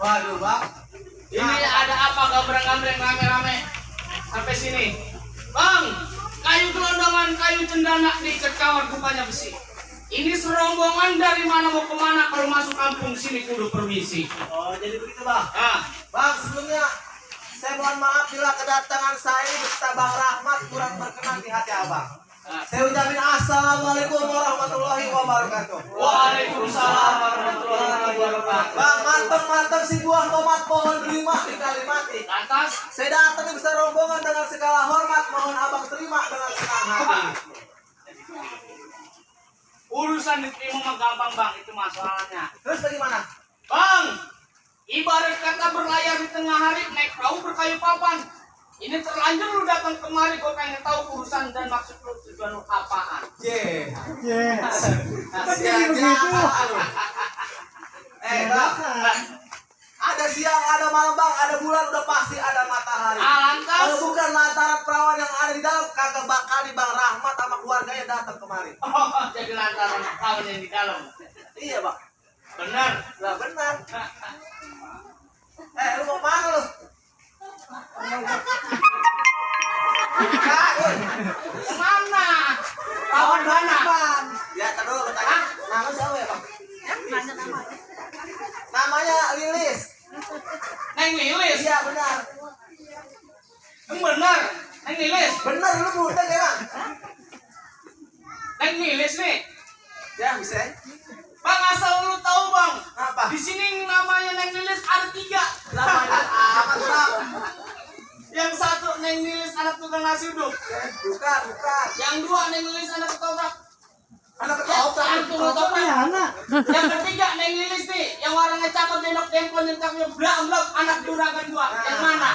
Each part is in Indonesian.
Waduh, Bang. Ini ada apa gambreng-gambreng rame-rame sampai sini? Bang, kayu gelondongan, kayu cendana diikat kawat rupanya besi. Ini serombongan dari mana mau kemana kalau masuk kampung sini kudu permisi. Oh, jadi begitu, Bang. Ah, Bang, sebelumnya saya mohon maaf bila kedatangan saya beserta Bang Rahmat kurang berkenan di hati Abang. Saya ucapin assalamualaikum warahmatullahi wabarakatuh. Waalaikumsalam warahmatullahi wabarakatuh. Bang, manteng-manteng si buah tomat pohon delima di Kalimati. Lantas, Saya datang di besar rombongan dengan segala hormat, mohon Abang terima dengan senang hati. urusan diterima mah gampang bang, itu masalahnya. Terus bagaimana? Bang, ibarat kata berlayar di tengah hari naik perahu berkayu papan. Ini terlanjur lu datang kemari, gue pengen tahu urusan dan maksud lu, tujuan lu apaan. Yes. Bang, ada siang, ada malam Bang, ada bulan, udah pasti ada matahari. Lantas, Kalau bukan lantaran perawan yang ada di dalam, kagak bakal di Bang Rahmat sama keluarganya datang kemari. jadi lantaran kawan yang di dalam. Iya Bang, Benar. lah benar. Lu mau mana lu? Mana? Kawan mana? Ya, tar dulu bertanya. Nama siapa ya Bang? Namanya Lilis. Neng Lilis. Iya benar. Benar. Neng Lilis. Benar lu buta ya Bang? Neng Lilis nih. Ya bisa. Bang, asal lu tahu bang, Apa? di sini namanya Neng Lilis ada 3. Namanya apa tuh Bang? Yang satu Neng Lilis anak tukang nasi uduk. Bukan. Yang 2 Neng Lilis anak ketoprak. Anak Yang ketoprak. Yang ketiga Neng Lilis nih, yang warnanya cakep denok dempon yang cakep blak anak juragan 2. Yang mana?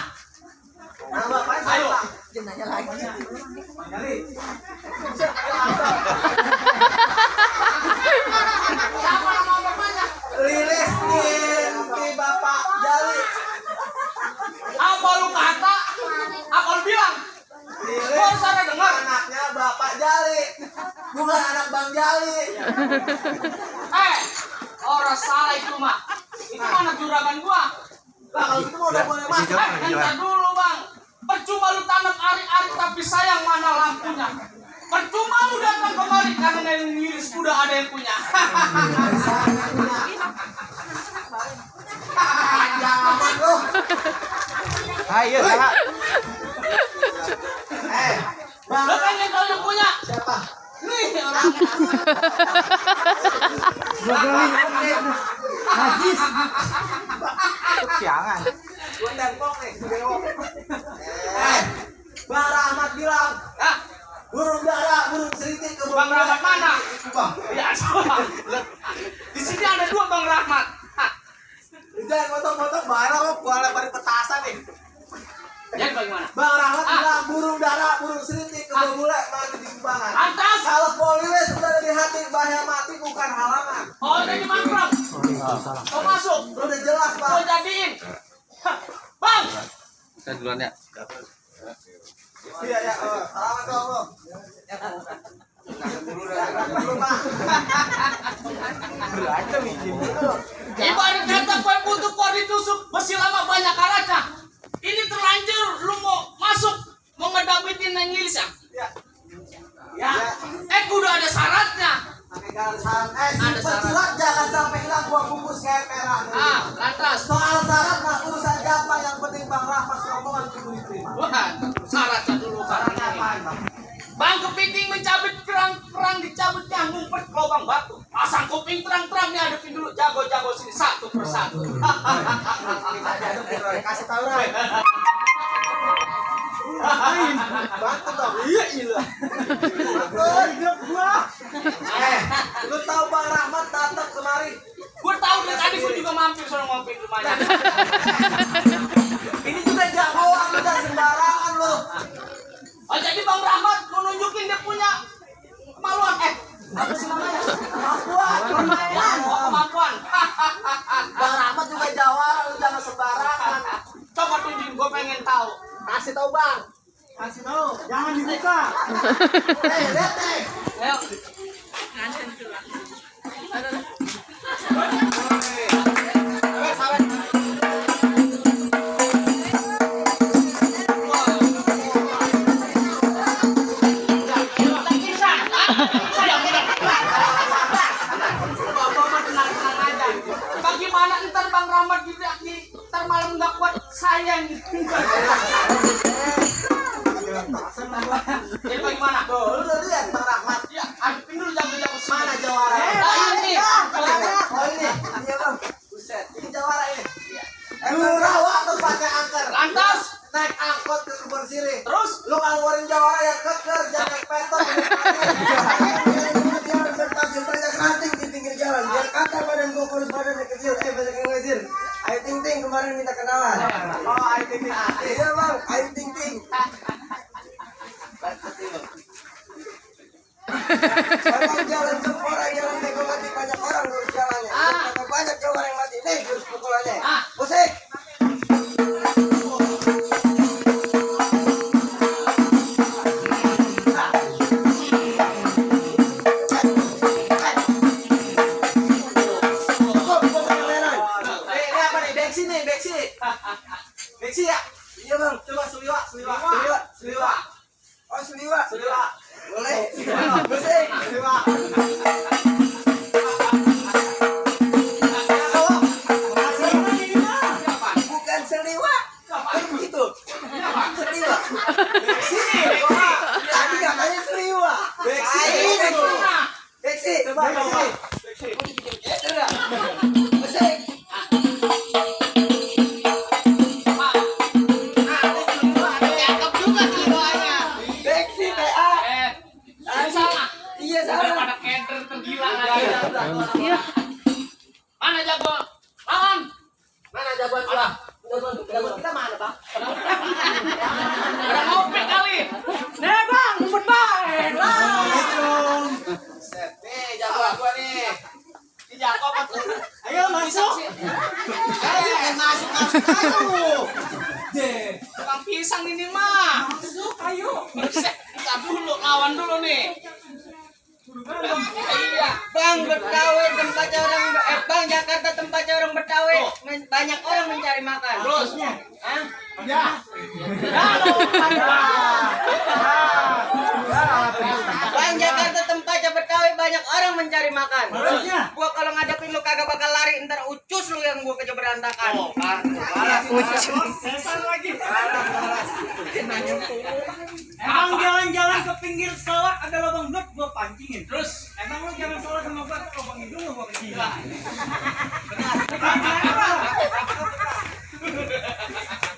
Nama apaan saya Ayo. Bang? Nanya lagi. Bang Jali. Siapa nama bapaknya? Lilis di Bapak Jali. Apa lu kata? Apa lu bilang? Lilis Kok sana dengar? anaknya Bapak Jali. Bukan anak Bang Jali. Orang salah itu mah. Itu anak juragan gua. Bang, kalau gitu mau udah boleh masuk. Bentar dulu bang. Percuma lu tanam ari-ari tapi sayang mana lampunya. Percuma lu datang kemari karena Neng Lilis udah ada yang punya. Panjang amat lu. Ayo, Kak. Bang, Lu kan yang tahu yang punya. siapa? Nih orang. Jangan. Gua tempok nih, bewok. Bang Rahmat bilang, Ah, burung dara, burung seritik ke Bang Rahmat mana? Bang, Ya, di sini ada 2 Bang Rahmat. Hah, jangan foto-foto barang kok gua lempar petasan nih. yang bagaimana? Bang Rahmat bilang burung dara, burung seritik ke bule mati di Sumbangan. Lantas, Kalau polilis sudah ada di hati, bahaya mati bukan halangan. oh jadi mangkrop. Kau masuk. Udah jelas Kau Bang. jadiin. Hah, Bang, Saya duluan ya. Iya ya, salaman dong lo. Dulu Bang. Berantem izin. ibarat kata kue butuh kue ditusuk besi lama banyak karatnya. Ini terlanjur lu mau masuk mau ngedapetin Neng Lilis ya? Ya. Ya. Kudu ada syaratnya. Simpen surat jangan sampai hilang gua bungkus kayak merah. Lantas. Soal syarat mah urusan gampang, yang penting Bang Rahmat rombongan kudu diterima. Wah, syaratnya dulu Syaratnya syaratnya. apaan Bang? Bang kepiting mencabut kerang dicabutnya ngumpet ke lubang batu. Pasang kuping terang-terang nih hadapin dulu jago-jago sini satu persatu. Kasih tahu Ray. Bantu dong. Iya. Lu tahu Bang Rahmat datang kemari? Gue tahu dari tadi gue juga mampir soal ngopi di rumahnya. Ini juga jagoan lu, dan sembarangan lu. Oh jadi Bang Rahmat mau nunjukin dia punya kemaluan. Apa sih namanya? Kemampuan. Kemampuan. Bang Rahmat juga jawara, lu jangan sembarangan. Coba tunjukin, gue pengen tahu. Kasih tahu Bang. Kasih tahu. Jangan dibuka. Lihat nih. Ayo. Sawet. Bagaimana ntar Bang Rahmat gitu ntar malam nggak kuat sayang. Jadi bagaimana? Tuh, lu lihat Bang Rahmat. Ya, hadapin dulu jago-jago Mana jawara? Nah, ini. Oh ini. Iya bang. Buset. Ini jawara ini. Lu rawat terus pakai angker. Lantas, Naik angkot ke Kebon Sirih. terus Lu keluarin jawara yang keker, jangan naik petor. Jangan bertasir banyak ranting di pinggir jalan. Biar kata badan gua kurus badannya kecil. Banyak yang ngajir. Ayu Ting Ting kemarin minta kenalan. Oh Ayu Ting Ting. Iya bang, Ayu Ting Ting. Memang jalan Jempora, jalan Megawati banyak orang lurus jalannya. Banyak jawara yang mati. Nih jurus pukulannya. Musik. Ini apa nih? Beksi ya? Iya bang. Coba suliwa. Oh suliwa. Boleh. Musik. Suliwa. Bukan seliwa. Begitu. Seliwa. Beksi. Tadi katanya seliwa. Beksi. Beksi. Coba. Beksi. Musik. Beksi PA. ini salah. Iya salah. Pada keder tergila lagi. Mana jago? Lawan. Mana jagoan kita? Jagoan kita mana bang? Ada ngopek kali. Nih bang, ngumpet baik. Nih jagoan gua nih. Ini jago apa tuh? Ayo masuk. Masuk ayo. Tukang pisang ini mah. Masuk, ayo. Kita dulu, lawan dulu nih. Iya. Bang Betawi tempatnya orang Bang Jakarta tempatnya orang Betawi banyak orang mencari makan. Terus. Hah? Ya. Bang Jakarta tempatnya Betawi banyak orang mencari makan. Gua kalau ngadepin lu kagak bakal lari ntar ucus lu yang gua kejar berantakan. Oh, Sesar lagi. Emang jalan-jalan ke pinggir sawah ada lubang blok gua pancingin. Terus. Emang lu jalan sawah sama gua lubang itu gua kecil.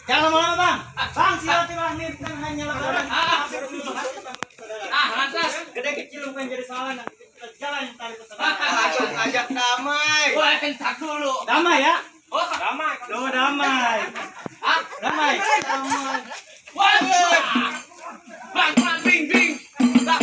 Jangan lama-lama bang. Bang silaturahmi bukan hanya lebaran. Lantas. Gede kecil bukan jadi salah nanti kita jalan yang tarik ke sana. Ajak damai. Wah, entar dulu. Damai ya. Oh, Damai. Damai. Damai. wah. Bang, bing, bing. Bang.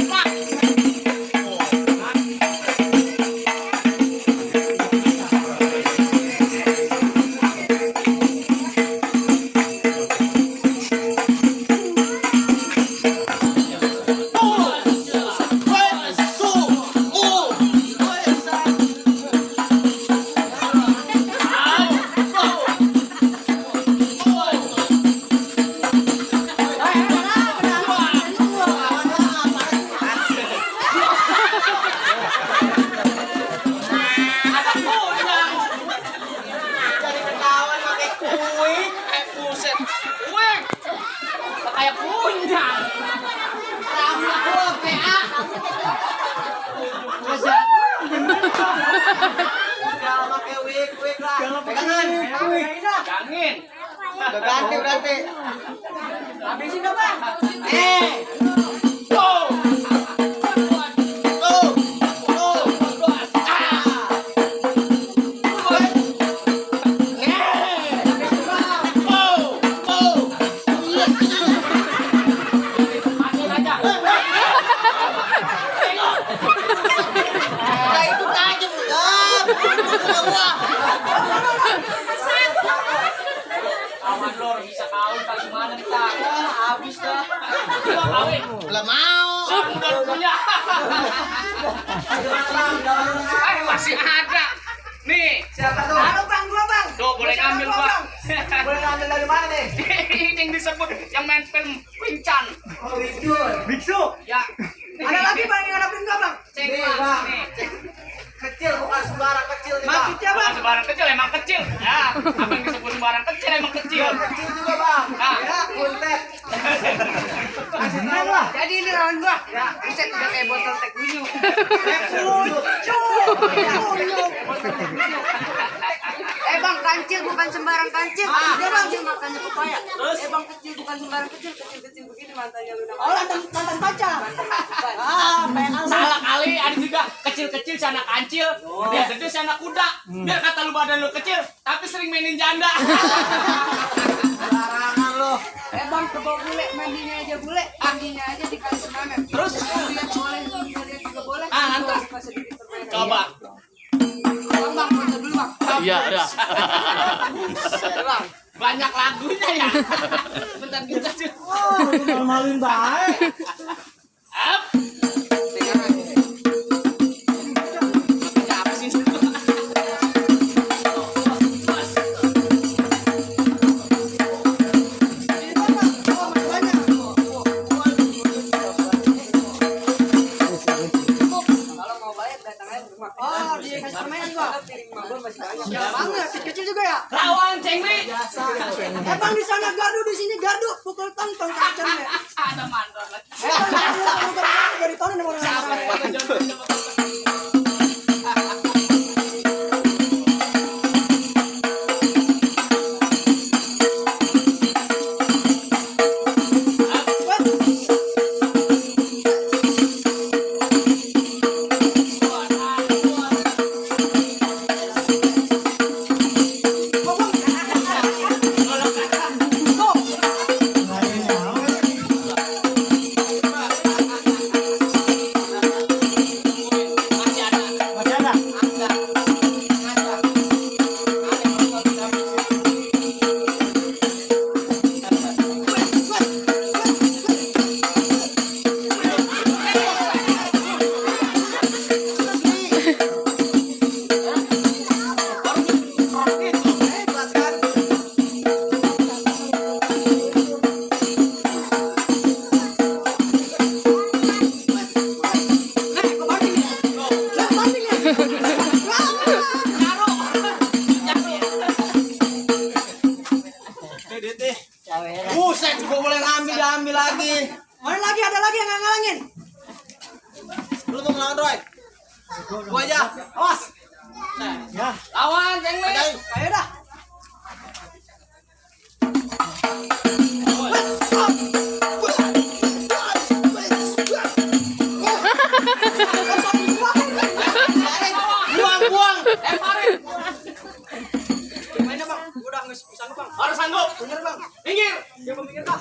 Kayak punya. Rambut gua PA. Jangan pakai wig lah. Pegangan. Pegangin. Udah ganti berarti. Habisin dah bang. Go. Udah itu aja belum. Aman lor, bisa kawin tak gimana kita? Habis dah. Kita kawin. Lah mau. Bukan punya. Masih ada. Nih, Siapa tuh? Bang gua bang. tuh boleh ngambil Bang. Boleh ngambil dari mana nih? Ini yang disebut yang main film Wincan. Oh itu. Biksu. Ya. Ada lagi bang yang ngadepin gua bang. Cek Nih Bang. bang. Nih. Kecil bukan sembarang kecil. kecil nih bang. Maksudnya Bukan bang. sembarang kecil, emang kecil. Ya, apa yang disebut sembarang kecil emang kecil. Biar kecil juga bang. Nah. Ya, kuntet. Jadi ini lawan gua. Buset udah kayak botol teh kunyu. Bang, kancil bukan sembarang kancil. Dia bang cuma makannya pepaya. Bang, kecil bukan sembarang kecil, kecil begini matanya lu. Oh, mantan pacar. Salah kali, ada juga kecil-kecil si anak kancil, gede si anak kuda. Biar kata lu badan lu kecil, tapi sering mainin janda. Larangan lo. Bang, ke bawah bule, mandinya aja bule, mandinya aja di kali Senamen. Terus? Lihat boleh, lihat juga boleh. Ngantuk. Coba. Bang, foto dulu bang. Iya, iya. Bang, banyak lagunya ya. Bentar kita sih. Malu-maluin baik. Up. Apa sih? Kalau mau bayar datang aja ke rumah. Oh, di permainan gua. Banget, kecil juga ya. Lawan cengli. Bang di sana gardu, di sini gardu, pukul tong kacangnya. Ada mandor lagi. Dari tahun ini orang. Masih ada. Buset, gua boleh ngambil lagi. Mana lagi, ada lagi yang ngalangin. Lu mau ngelawan Roy? Gua aja. Awas. Ya. Lawan cengli. Ayo dah. Buang. Lemparin. Gimana bang? Udah nggak sanggup bang. Harus sanggup. Bener bang. Minggir. Dia mau pikir bang.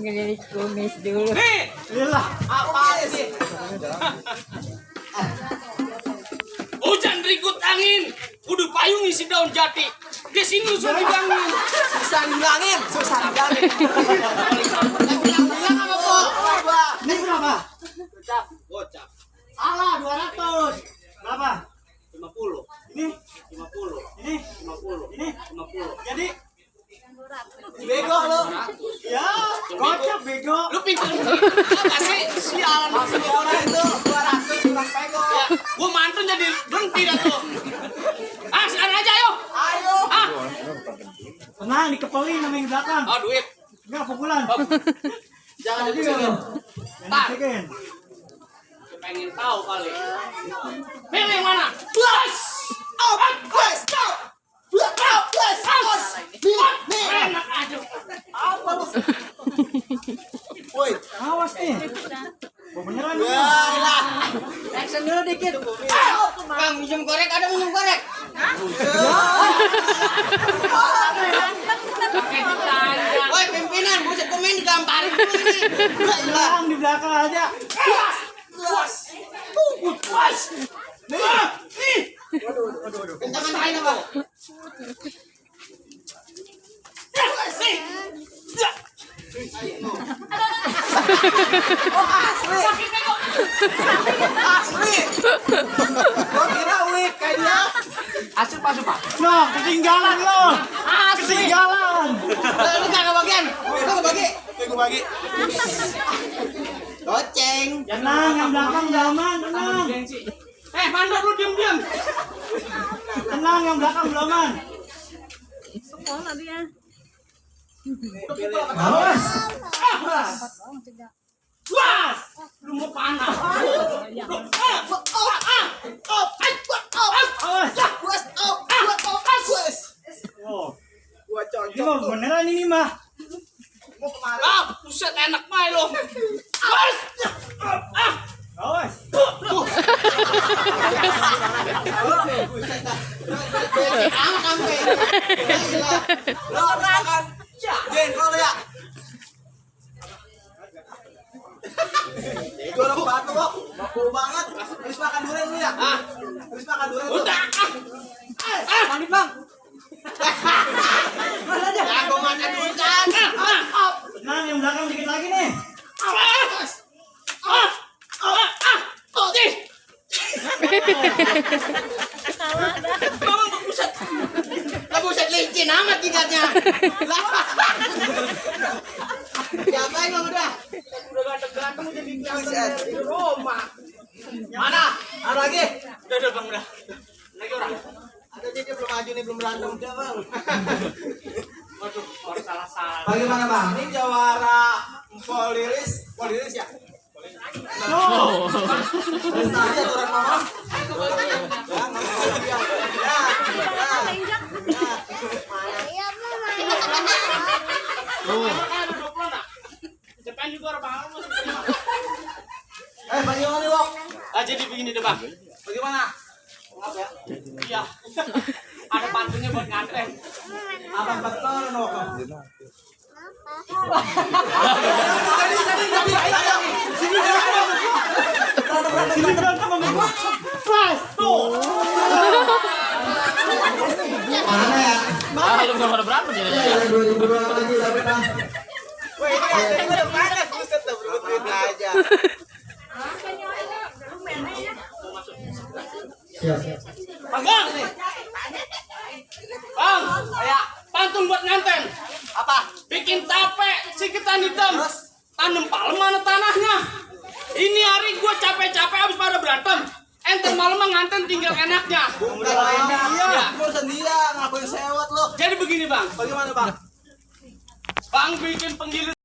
Nih. Iyalah. Apa sih? Hujan berikut angin. Kudu payung isi daun jati. Di sini usul digangguin. Susah dibilangin. Ini berapa? Gocap. Salah 200. Berapa? 50. Ini, 50. ini, 50. ini. 50. Jadi, Bego lu. ya, kocak bego. Lu pintar apa sih? Sialan. Maksud orang itu 200 kurang pego. Ya, gua mantun jadi berhenti dah tuh. Ah, sekarang aja ayo. Ayo. Ah, Tenang, dikepelin sama yang di belakang. oh duit. Enggak, pukulan. Oh, jangan Jadi, dibisikin. jangan dibisikin. Pengen tahu kali. Pilih yang mana? Plus. Oh, plus. Enak aja. Apa lu? Woi. Awas nih. Mau beneran nih. Ya lah. Action dulu dikit. Bang, minjem korek, ada minjem korek. Pakai ditanya. Woi pimpinan, buset pemain digamparin dulu ini. Hilang di belakang aja. Puas. Puas. Nih. Kentangan lain apa? Nih. Asli. Asli. Gua kira wig kayak dia. Hasil pas Pak. No, ketinggalan lo. Ketinggalan. Lu kagak bagian. Lu bagi. Gua bagi. Goceng. Tenang, yang belakang udah aman, tenang. Mandor lu diam-diam. Tenang yang belakang belongan. Awas. Was! Lu mau panas. Oh. Ini mah beneran ini mah. Buset enak mah lo. Was! Awas. Lo habis makan jengkol ya? Gue udah batu kok, bau banget. Habis makan durian lu ya? Habis makan durian lu. Udah. Mandi bang. Ya gue makan durian. Tenang yang belakang dikit lagi nih. Buset licin amat tingkatnya. Siapain lo udah? Udah ganteng-ganteng jadi kelihatan di rumah. Mana? Ada lagi? Udah bang udah. Lagi orang. Ada dia belum maju nih, belum berantem udah bang. Waduh, orang salah-salah. Bagaimana bang? Ini jawara Poliris ya? Prestasi aturan mama. Depan juga orang bang. Bagaimana nih Wok? Jadi begini deh bang. Bagaimana? Maaf ya. Iya. Ada pantunnya buat nganterin. Abang betul Wok. Sini berantem sama gua. Pas. Tuh. Mana ya? Lu belum ada berantem jadi. Ya 2002 lagi tapi bang. Woi, ini udah panas buset tuh berut aja. Siap. Bang. Bang, kayak pantun buat nganten. Apa? Bikin tape sikitan hitam. Tanam palem mana tanahnya. Ini hari gua capek-capek habis pada berantem. Enter malam nganten tinggal enaknya. Bukan lain dia. Urusan dia ngakuin sewot lo. Jadi begini bang. Bagaimana bang? Bang bikin penggilis